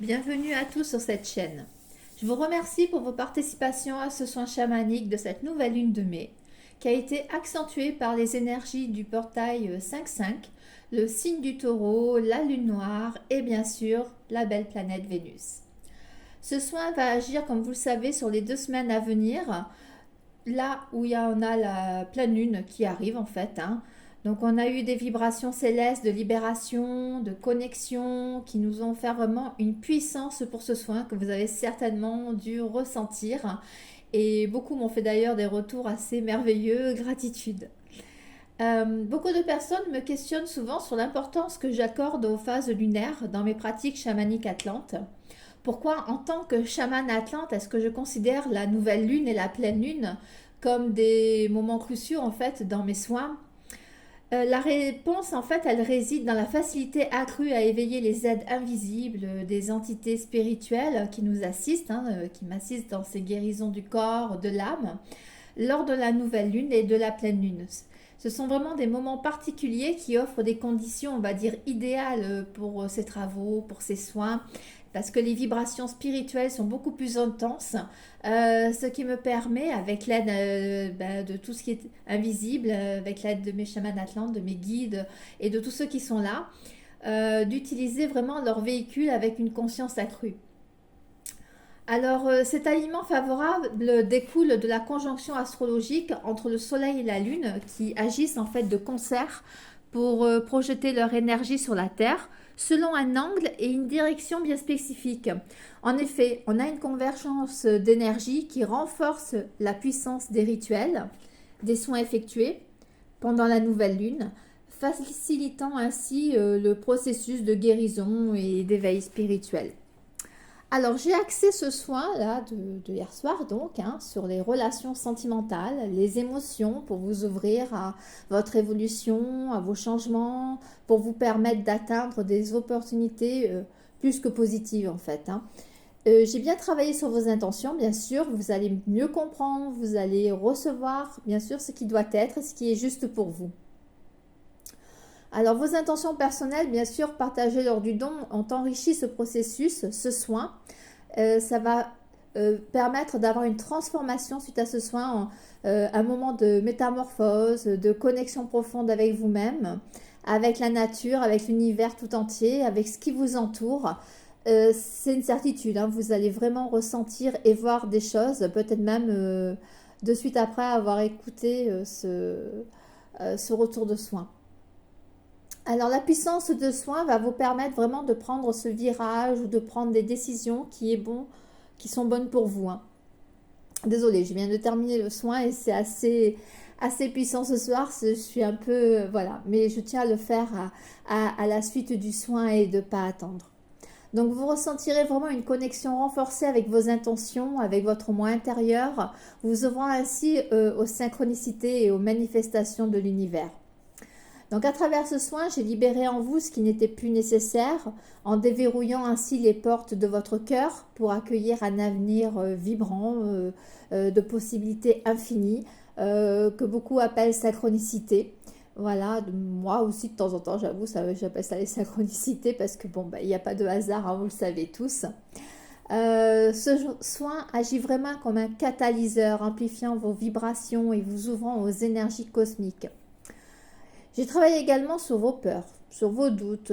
Bienvenue à tous sur cette chaîne. Je vous remercie pour vos participations à ce soin chamanique de cette nouvelle lune de mai, qui a été accentuée par les énergies du portail 5-5, le signe du taureau, la lune noire et bien sûr la belle planète Vénus. Ce soin va agir, comme vous le savez, sur les 2 semaines à venir, là où on a la pleine lune qui arrive en fait. Donc on a eu des vibrations célestes de libération, de connexion qui nous ont fait vraiment une puissance pour ce soin que vous avez certainement dû ressentir. Et beaucoup m'ont fait d'ailleurs des retours assez merveilleux, gratitude. Beaucoup de personnes me questionnent souvent sur l'importance que j'accorde aux phases lunaires dans mes pratiques chamaniques atlantes. Pourquoi, en tant que chamane atlante, est-ce que je considère la nouvelle lune et la pleine lune comme des moments cruciaux en fait dans mes soins? La réponse, en fait, elle réside dans la facilité accrue à éveiller les aides invisibles des entités spirituelles qui nous assistent, qui m'assistent dans ces guérisons du corps, de l'âme, lors de la nouvelle lune et de la pleine lune. Ce sont vraiment des moments particuliers qui offrent des conditions, on va dire, idéales pour ces travaux, pour ces soins, parce que les vibrations spirituelles sont beaucoup plus intenses, ce qui me permet, avec l'aide de tout ce qui est invisible, avec l'aide de mes chamans atlantes, de mes guides et de tous ceux qui sont là, d'utiliser vraiment leur véhicule avec une conscience accrue. Alors, cet alignement favorable découle de la conjonction astrologique entre le Soleil et la Lune qui agissent en fait de concert pour projeter leur énergie sur la Terre selon un angle et une direction bien spécifiques. En effet, on a une convergence d'énergie qui renforce la puissance des rituels, des soins effectués pendant la nouvelle lune, facilitant ainsi le processus de guérison et d'éveil spirituel. Alors, j'ai axé ce soin-là de hier soir, donc, sur les relations sentimentales, les émotions, pour vous ouvrir à votre évolution, à vos changements, pour vous permettre d'atteindre des opportunités plus que positives, en fait. J'ai bien travaillé sur vos intentions, bien sûr. Vous allez mieux comprendre, vous allez recevoir, bien sûr, ce qui doit être, ce qui est juste pour vous. Alors, vos intentions personnelles, bien sûr, partagées lors du don, ont enrichi ce processus, ce soin. Ça va permettre d'avoir une transformation suite à ce soin, un moment de métamorphose, de connexion profonde avec vous-même, avec la nature, avec l'univers tout entier, avec ce qui vous entoure. C'est une certitude, vous allez vraiment ressentir et voir des choses, peut-être même de suite après avoir écouté ce retour de soin. Alors la puissance de soin va vous permettre vraiment de prendre ce virage ou de prendre des décisions qui sont bonnes pour vous. Désolée, je viens de terminer le soin et c'est assez puissant ce soir. Je suis un peu, voilà, mais je tiens à le faire à la suite du soin et de ne pas attendre. Donc vous ressentirez vraiment une connexion renforcée avec vos intentions, avec votre moi intérieur, vous ouvrant ainsi aux synchronicités et aux manifestations de l'univers. Donc à travers ce soin, j'ai libéré en vous ce qui n'était plus nécessaire, en déverrouillant ainsi les portes de votre cœur pour accueillir un avenir vibrant, de possibilités infinies, que beaucoup appellent synchronicité. Voilà, moi aussi de temps en temps, j'avoue, j'appelle ça les synchronicités parce que bon, il n'y a pas de hasard, vous le savez tous. Ce soin agit vraiment comme un catalyseur, amplifiant vos vibrations et vous ouvrant aux énergies cosmiques. J'ai travaillé également sur vos peurs, sur vos doutes,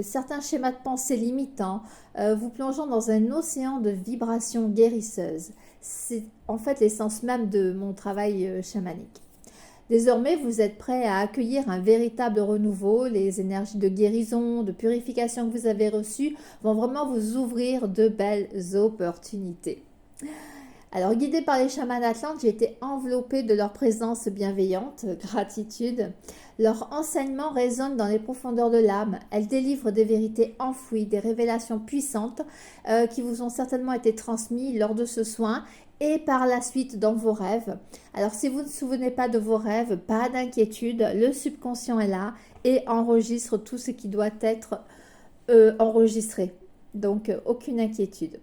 certains schémas de pensée limitants, vous plongeant dans un océan de vibrations guérisseuses. C'est en fait l'essence même de mon travail chamanique. Désormais, vous êtes prêt à accueillir un véritable renouveau. Les énergies de guérison, de purification que vous avez reçues vont vraiment vous ouvrir de belles opportunités. Alors, guidée par les chamans atlantes, j'ai été enveloppée de leur présence bienveillante, gratitude. Leur enseignement résonne dans les profondeurs de l'âme. Elles délivrent des vérités enfouies, des révélations puissantes qui vous ont certainement été transmises lors de ce soin et par la suite dans vos rêves. Alors, si vous ne vous souvenez pas de vos rêves, pas d'inquiétude, le subconscient est là et enregistre tout ce qui doit être enregistré. Donc, aucune inquiétude.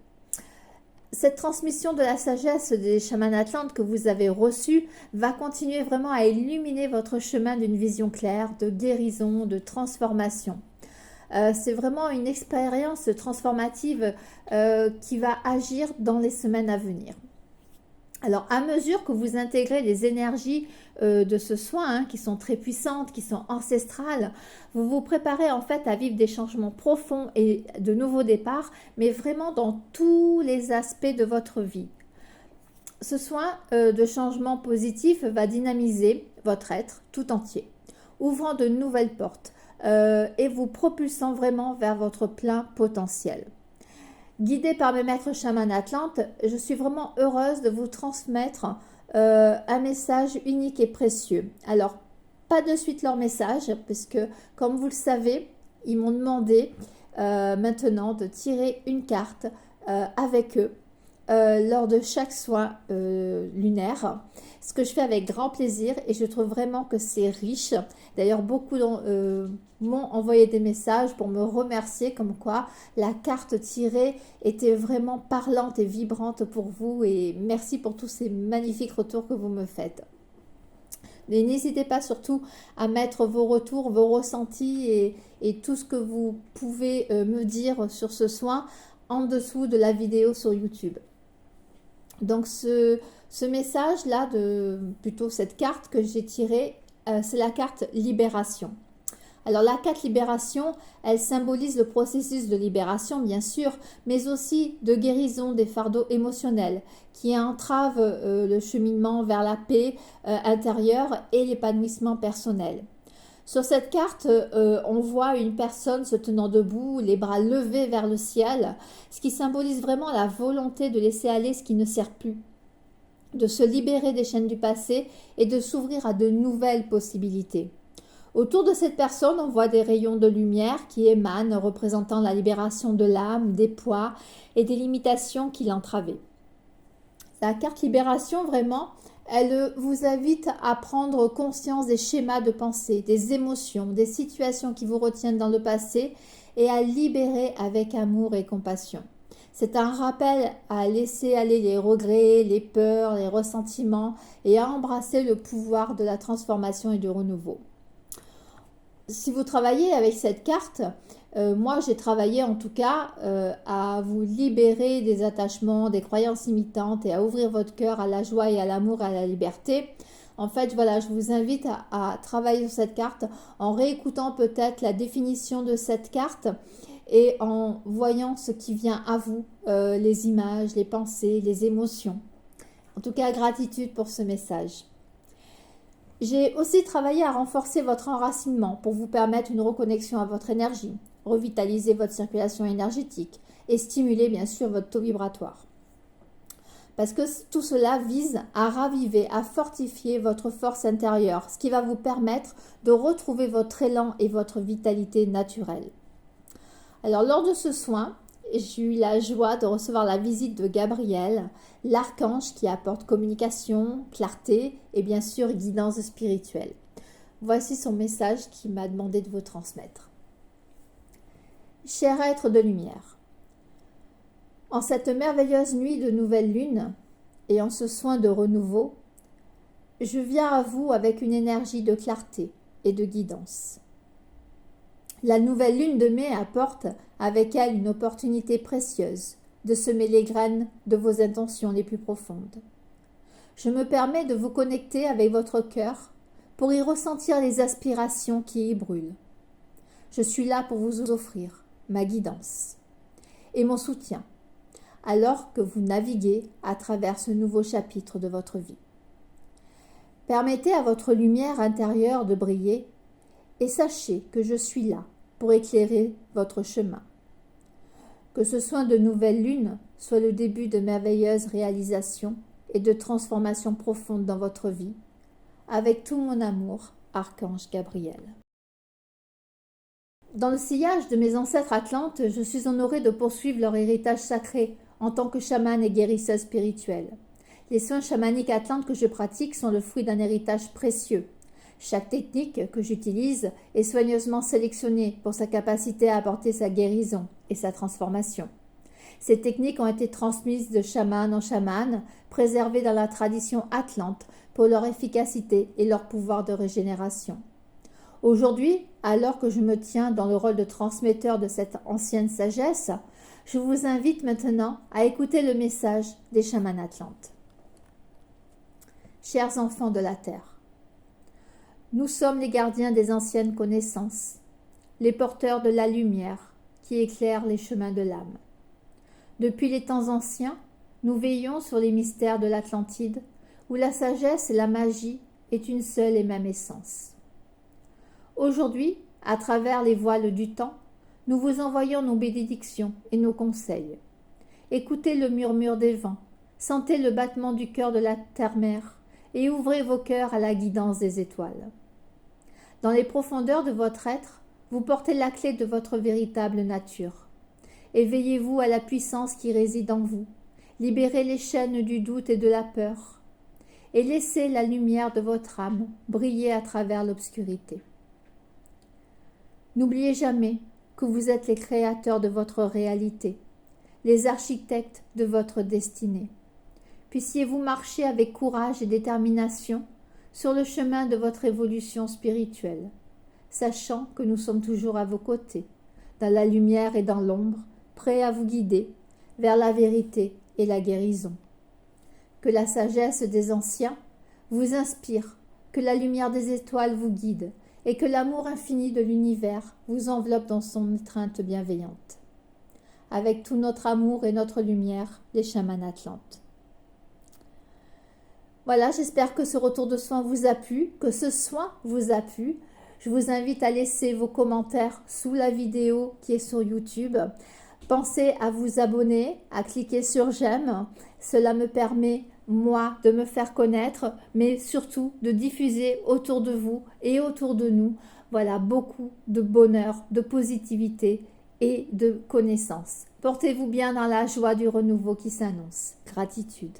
Cette transmission de la sagesse des chamans atlantes que vous avez reçue va continuer vraiment à illuminer votre chemin d'une vision claire, de guérison, de transformation. C'est vraiment une expérience transformative qui va agir dans les semaines à venir. Alors, à mesure que vous intégrez les énergies de ce soin, hein, qui sont très puissantes, qui sont ancestrales, vous vous préparez en fait à vivre des changements profonds et de nouveaux départs, mais vraiment dans tous les aspects de votre vie. Ce soin de changement positif va dynamiser votre être tout entier, ouvrant de nouvelles portes et vous propulsant vraiment vers votre plein potentiel. Guidée par mes maîtres chamans Atlantes, je suis vraiment heureuse de vous transmettre un message unique et précieux. Alors, pas de suite leur message, puisque comme vous le savez, ils m'ont demandé maintenant de tirer une carte avec eux lors de chaque soin lunaire, ce que je fais avec grand plaisir et je trouve vraiment que c'est riche. D'ailleurs, beaucoup m'ont envoyé des messages pour me remercier, comme quoi la carte tirée était vraiment parlante et vibrante pour vous, et merci pour tous ces magnifiques retours que vous me faites. Mais n'hésitez pas surtout à mettre vos retours, vos ressentis et tout ce que vous pouvez me dire sur ce soin en dessous de la vidéo sur YouTube. Donc ce message-là, plutôt cette carte que j'ai tirée, c'est la carte Libération. Alors la carte Libération, elle symbolise le processus de libération bien sûr, mais aussi de guérison des fardeaux émotionnels qui entravent le cheminement vers la paix intérieure et l'épanouissement personnel. Sur cette carte, on voit une personne se tenant debout, les bras levés vers le ciel, ce qui symbolise vraiment la volonté de laisser aller ce qui ne sert plus, de se libérer des chaînes du passé et de s'ouvrir à de nouvelles possibilités. Autour de cette personne, on voit des rayons de lumière qui émanent, représentant la libération de l'âme, des poids et des limitations qui l'entravaient. La carte Libération, vraiment, elle vous invite à prendre conscience des schémas de pensée, des émotions, des situations qui vous retiennent dans le passé et à libérer avec amour et compassion. C'est un rappel à laisser aller les regrets, les peurs, les ressentiments et à embrasser le pouvoir de la transformation et du renouveau. Si vous travaillez avec cette carte, moi j'ai travaillé en tout cas à vous libérer des attachements, des croyances limitantes et à ouvrir votre cœur à la joie et à l'amour et à la liberté. En fait, voilà, je vous invite à travailler sur cette carte en réécoutant peut-être la définition de cette carte et en voyant ce qui vient à vous, les images, les pensées, les émotions. En tout cas, gratitude pour ce message. J'ai aussi travaillé à renforcer votre enracinement pour vous permettre une reconnexion à votre énergie, revitaliser votre circulation énergétique et stimuler bien sûr votre taux vibratoire. Parce que tout cela vise à raviver, à fortifier votre force intérieure, ce qui va vous permettre de retrouver votre élan et votre vitalité naturelle. Alors lors de ce soin, j'ai eu la joie de recevoir la visite de Gabriel, l'archange qui apporte communication, clarté et bien sûr guidance spirituelle. Voici son message qu'il m'a demandé de vous transmettre. Cher être de lumière, en cette merveilleuse nuit de nouvelle lune et en ce soin de renouveau, je viens à vous avec une énergie de clarté et de guidance. La nouvelle lune de mai apporte avec elle une opportunité précieuse de semer les graines de vos intentions les plus profondes. Je me permets de vous connecter avec votre cœur pour y ressentir les aspirations qui y brûlent. Je suis là pour vous offrir ma guidance et mon soutien alors que vous naviguez à travers ce nouveau chapitre de votre vie. Permettez à votre lumière intérieure de briller et sachez que je suis là pour éclairer votre chemin. Que ce soin de nouvelle lune soit le début de merveilleuses réalisations et de transformations profondes dans votre vie. Avec tout mon amour, Archange Gabriel. Dans le sillage de mes ancêtres atlantes, je suis honorée de poursuivre leur héritage sacré en tant que chamane et guérisseuse spirituelle. Les soins chamaniques atlantes que je pratique sont le fruit d'un héritage précieux. Chaque technique que j'utilise est soigneusement sélectionnée pour sa capacité à apporter sa guérison et sa transformation. Ces techniques ont été transmises de chaman en chaman, préservées dans la tradition atlante pour leur efficacité et leur pouvoir de régénération. Aujourd'hui, alors que je me tiens dans le rôle de transmetteur de cette ancienne sagesse, je vous invite maintenant à écouter le message des chamans atlantes. Chers enfants de la Terre, nous sommes les gardiens des anciennes connaissances, les porteurs de la lumière qui éclaire les chemins de l'âme. Depuis les temps anciens, nous veillons sur les mystères de l'Atlantide, où la sagesse et la magie est une seule et même essence. Aujourd'hui, à travers les voiles du temps, nous vous envoyons nos bénédictions et nos conseils. Écoutez le murmure des vents, sentez le battement du cœur de la terre-mère et ouvrez vos cœurs à la guidance des étoiles. Dans les profondeurs de votre être, vous portez la clé de votre véritable nature. Éveillez-vous à la puissance qui réside en vous, libérez les chaînes du doute et de la peur, et laissez la lumière de votre âme briller à travers l'obscurité. N'oubliez jamais que vous êtes les créateurs de votre réalité, les architectes de votre destinée. Puissiez-vous marcher avec courage et détermination sur le chemin de votre évolution spirituelle, sachant que nous sommes toujours à vos côtés, dans la lumière et dans l'ombre, prêts à vous guider vers la vérité et la guérison. Que la sagesse des anciens vous inspire, que la lumière des étoiles vous guide, et que l'amour infini de l'univers vous enveloppe dans son étreinte bienveillante. Avec tout notre amour et notre lumière, les chamans atlantes. Voilà, j'espère que ce retour de soin vous a plu, que ce soin vous a plu. Je vous invite à laisser vos commentaires sous la vidéo qui est sur YouTube. Pensez à vous abonner, à cliquer sur j'aime. Cela me permet, moi, de me faire connaître, mais surtout de diffuser autour de vous et autour de nous, voilà, beaucoup de bonheur, de positivité et de connaissances. Portez-vous bien dans la joie du renouveau qui s'annonce. Gratitude.